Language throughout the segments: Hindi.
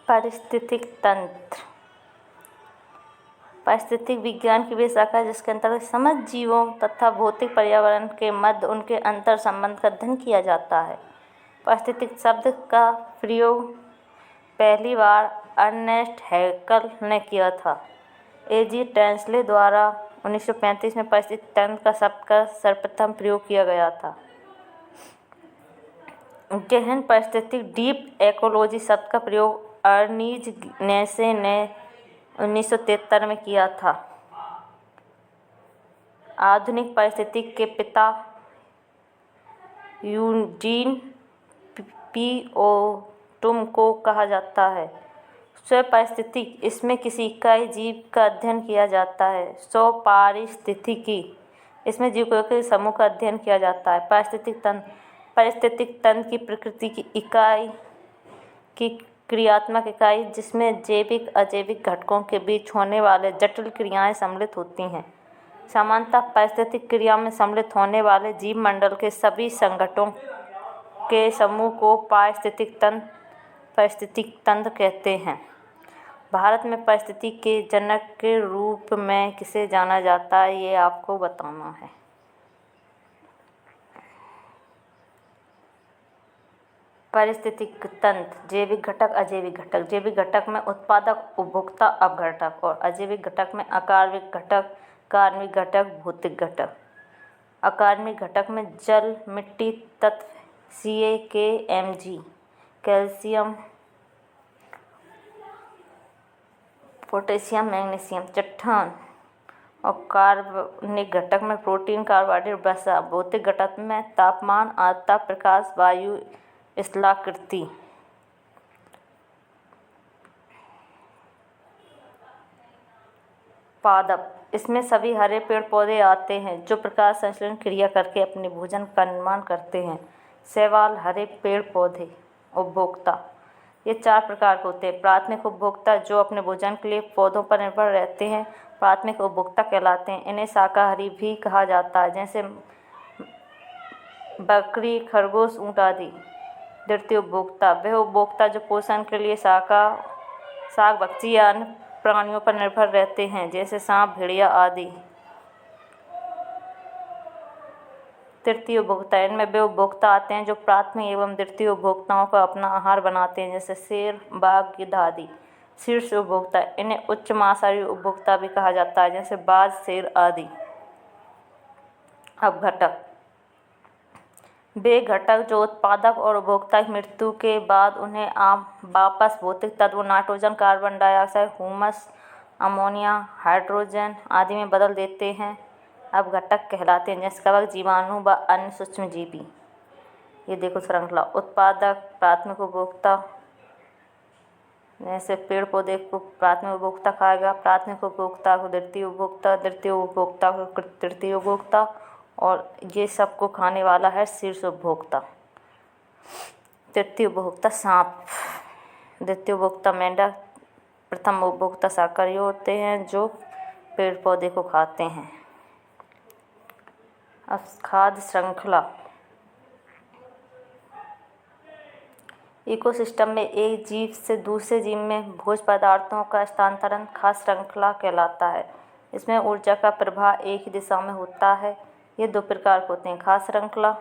पारिस्थितिक तंत्र पारिस्थितिक विज्ञान की वे शाखा है जिसके अंतर्गत समस्त जीवों तथा भौतिक पर्यावरण के मध्य उनके अंतर संबंध का अध्ययन किया जाता है। पारिस्थितिक शब्द का प्रयोग पहली बार अर्नेस्ट हैकेल ने किया था। A.G. टैंसले द्वारा 1935 में पारिस्थितिक तंत्र का शब्द का सर्वप्रथम प्रयोग किया गया था। गहन पारिस्थितिक डीप इकोलॉजी शब्द का प्रयोग अर्नीज नेसे ने 1973 में किया था। आधुनिक पारिस्थितिकी के पिता यूजीन पी ओटम को कहा जाता है। स्वपारिस्थितिक इसमें किसी इकाई जीव का अध्ययन किया जाता है। स्वपारिस्थितिकी इसमें जीवों के समूह का अध्ययन किया जाता है। पारिस्थितिक तंत्र की प्रकृति की इकाई की क्रियात्मक इकाई जिसमें जैविक अजैविक घटकों के बीच होने वाले जटिल क्रियाएं सम्मिलित होती हैं। सामान्यतः पारिस्थितिक क्रिया में सम्मिलित होने वाले जीव मंडल के सभी संघटकों के समूह को पारिस्थितिक तंत्र कहते हैं। भारत में पारिस्थितिकी के जनक के रूप में किसे जाना जाता है, ये आपको बताना है। पारिस्थितिक तंत्र जैविक घटक, अजैविक घटक। जैविक घटक में उत्पादक, उपभोक्ता, अपघटक और अजैविक घटक में अकार्बनिक घटक, कार्बनिक घटक, भौतिक घटक। अकार्बनिक घटक में जल, मिट्टी तत्व CaKMg, कैल्शियम, पोटेशियम, मैग्नीशियम, चट्टान और कार्बनिक घटक में प्रोटीन, कार्बोहाइड्रेट, वसा। भौतिक घटक में तापमान, आर्द्रता, प्रकाश, वायु, स्थलाकृति। पादप इसमें सभी हरे पेड़ पौधे आते हैं जो प्रकाश संश्लेषण क्रिया करके अपने भोजन का निर्माण करते हैं। शैवाल, हरे पेड़ पौधे। उपभोक्ता ये 4 प्रकार के होते हैं। प्राथमिक उपभोक्ता जो अपने भोजन के लिए पौधों पर निर्भर रहते हैं प्राथमिक उपभोक्ता कहलाते हैं। इन्हें शाकाहारी भी कहा जाता है, जैसे बकरी, खरगोश, ऊँट आदि। द्वितीय उपभोक्ता वह उपभोक्ता जो पोषण के लिए शाक भक्षी या अन्य प्राणियों पर निर्भर रहते हैं, जैसे सांप, भेड़िया आदि। तृतीय उपभोक्ता इनमें वे उपभोक्ता आते हैं जो प्राथमिक एवं द्वितीय उपभोक्ताओं का अपना आहार बनाते हैं, जैसे शेर, बाघ, गिद्ध आदि। शीर्ष उपभोक्ता इन्हें उच्च मांसाहारी उपभोक्ता भी कहा जाता है, जैसे बाज, शेर आदि। अपघटक वे घटक जो उत्पादक और उपभोक्ता की मृत्यु के बाद उन्हें वापस भौतिक तत्वों nitrogen, carbon dioxide, humus, ammonia, hydrogen आदि में बदल देते हैं अपघटक कहलाते हैं, जैसे कवक, जीवाणु व अन्य सूक्ष्मजीवी। ये देखो श्रृंखला। उत्पादक, प्राथमिक उपभोक्ता, जैसे पेड़ पौधे को प्राथमिक उपभोक्ता खाएगा, प्राथमिक उपभोक्ता को द्वितीय उपभोक्ता, द्वितीय उपभोक्ता को तृतीय उपभोक्ता और ये सबको खाने वाला है शीर्ष उपभोक्ता। तृतीय उपभोक्ता सांप, द्वितीय उपभोक्ता मेंढक, प्रथम उपभोक्ता शाकाहारी होते हैं जो पेड़ पौधे को खाते हैं। अब खाद्य श्रृंखला। इकोसिस्टम में एक जीव से दूसरे जीव में भोज्य पदार्थों का स्थानांतरण खाद्य श्रृंखला कहलाता है। इसमें ऊर्जा का प्रवाह एक ही दिशा में होता है। ये 2 प्रकार के होते हैं, खाद्य श्रृंखला,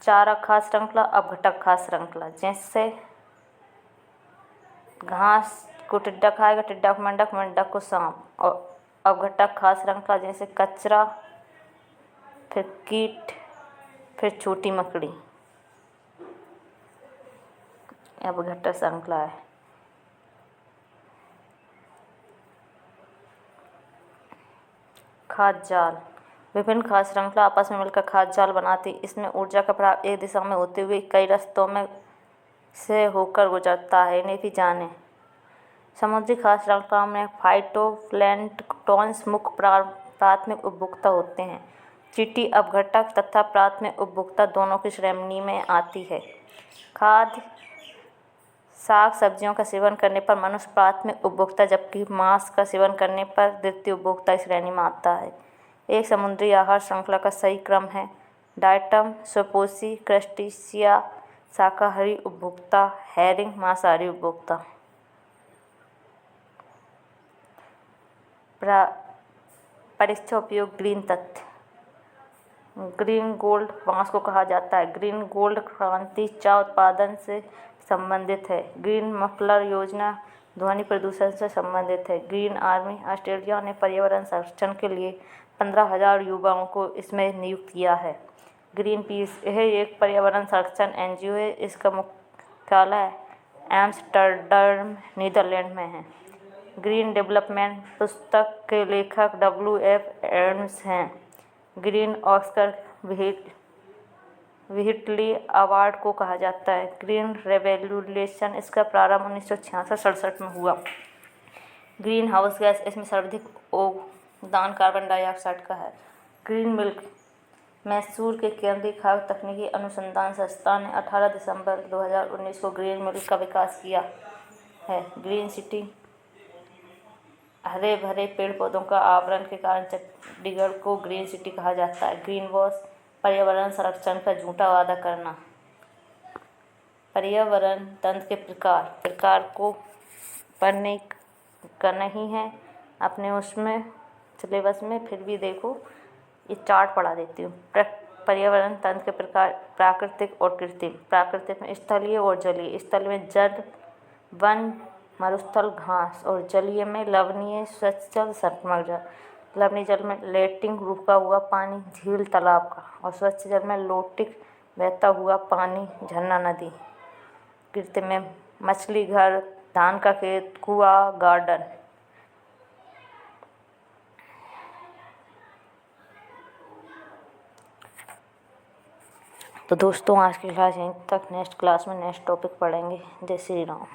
चारा खाद्य श्रृंखला, अपघटक खाद्य श्रृंखला। जैसे घास को टिड्डा खाएगा, टिड्डा को मेंढक, मेंढक को सांप। और अपघटक खाद्य श्रृंखला जैसे कचरा, फिर कीट, फिर छोटी मकड़ी। अपघटक श्रृंखला है। खाद्य जाल विभिन्न खाद्य श्रृंखला आपस में मिलकर खाद्य जाल बनाती। इसमें ऊर्जा का प्रवाह एक दिशा में होते हुए कई रास्तों में से होकर गुजरता है। इन्हें भी जानें। समुद्री खाद्य श्रृंखला में फाइटोप्लैंक्टन्स मुख्य प्राथमिक उपभोक्ता होते हैं। चींटी अपघटक तथा प्राथमिक उपभोक्ता दोनों की श्रेणी में आती है। खाद्य साग सब्जियों का सेवन करने पर मनुष्य प्राथमिक उपभोक्ता जबकि मांस का सेवन करने पर द्वितीय उपभोक्ता की श्रेणी में आता है। एक समुद्री आहार श्रृंखला का सही क्रम है डायटम, स्वपोषी, क्रस्टेशिया, शाकाहारी उपभोक्ता, हैरिंग मांसाहारी उपभोक्ता। परीक्षा उपयोग ग्रीन तथ्य। ग्रीन गोल्ड बांस को कहा जाता है। ग्रीन गोल्ड क्रांति चाय उत्पादन से संबंधित है। ग्रीन मफलर योजना ध्वनि प्रदूषण से संबंधित है। ग्रीन आर्मी ऑस्ट्रेलिया ने पर्यावरण संरक्षण के लिए 15,000 युवाओं को इसमें नियुक्त किया है। ग्रीन पीस यह एक पर्यावरण संरक्षण NGO है। इसका मुख्यालय एम्स्टर्डम नीदरलैंड में है। ग्रीन डेवलपमेंट पुस्तक के लेखक WF एडम्स हैं। ग्रीन ऑस्कर व्हिटली अवार्ड को कहा जाता है। ग्रीन रेवोल्यूशन इसका प्रारंभ 1966-67 में हुआ। ग्रीन हाउस गैस इसमें सर्वाधिक योगदान कार्बन डाइऑक्साइड का है। ग्रीन मिल्क मैसूर के केंद्रीय खाद्य तकनीकी अनुसंधान संस्थान ने 18 दिसंबर 2019 को ग्रीन मिल्क का विकास किया है। ग्रीन सिटी हरे भरे पेड़ पौधों का आवरण के कारण चंडीगढ़ को ग्रीन सिटी कहा जाता है। ग्रीन वॉश पर्यावरण संरक्षण का झूठा वादा करना। पर्यावरण तंत्र के प्रकार को पढ़ने का नहीं है अपने उसमें सिलेबस में, फिर भी देखो ये चार्ट पढ़ा देती हूँ। पर्यावरण तंत्र के प्रकार प्राकृतिक और कृत्रिम। प्राकृतिक में स्थलीय और जलीय। स्थल में जल, वन, मरुस्थल, घास और जलीय में लवणीय स्वच्छ जल, सतमल जल। लवणीय जल में लेटिंग रुका हुआ पानी झील तालाब का, और स्वच्छ जल में लोटिक बहता हुआ पानी झरना नदी। कृत्रिम में मछली घर, धान का खेत, कुआं, गार्डन। तो दोस्तों आज की क्लास यहीं तक। नेक्स्ट क्लास में नेक्स्ट टॉपिक पढ़ेंगे। जय श्री राम।